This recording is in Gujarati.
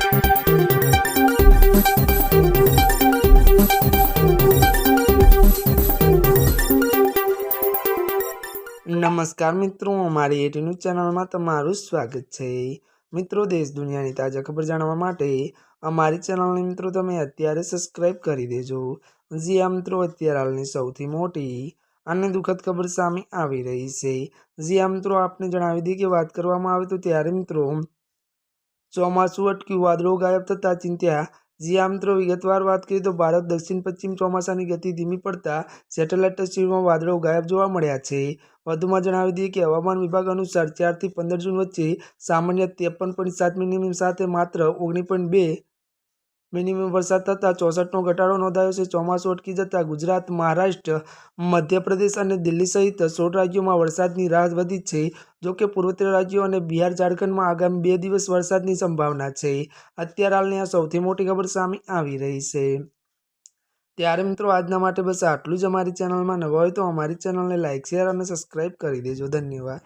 नमस्कार मित्रों, અમારી એટી ન્યૂઝ ચેનલમાં તમારું સ્વાગત છે। મિત્રો, દેશ દુનિયાની તાજા ખબર જાણવા માટે અમારી ચેનલને મિત્રો તમે અત્યારે સબસ્ક્રાઇબ કરી દેજો। જી આ મિત્રો, અત્યારે હાલની સૌથી મોટી અને દુઃખદ ખબર સામે આવી રહી છે। જી આ મિત્રો, આપને જણાવી દઈએ કે વાત કરવામાં આવે તો ત્યારે મિત્રો ચોમાસું અટક્યું, વાદળો ગાયબ થતા ચિંત્યા। જી આ મિત્રો, વિગતવાર વાત કરીએ તો ભારત દક્ષિણ પશ્ચિમ ચોમાસાની ગતિ ધીમી પડતા સેટેલાઇટ તસવીરમાં વાદળો ગાયબ જોવા મળ્યા છે। વધુમાં જણાવી દઈએ કે હવામાન વિભાગ અનુસાર 4 થી 15 જૂન વચ્ચે સામાન્ય 53.7 મિલીમીટર સાથે માત્ર 19.2 મિલીમીટર વરસાદ થતાં 64નો ઘટાડો નોંધાયો છે। ચોમાસું અટકી જતાં ગુજરાત, મહારાષ્ટ્ર, મધ્યપ્રદેશ અને દિલ્હી સહિત 16 રાજ્યોમાં વરસાદની રાહ વધી છે। જોકે પૂર્વોત્તર રાજ્યો અને બિહાર, ઝારખંડમાં આગામી 2 દિવસ વરસાદની સંભાવના છે। અત્યારે હાલની આ સૌથી મોટી ખબર સામે આવી રહી છે। ત્યારે મિત્રો, આજના માટે બસ આટલું જ। અમારી ચેનલમાં નવા હોય તો અમારી ચેનલને લાઇક, શેર અને સબસ્ક્રાઇબ કરી દેજો। ધન્યવાદ।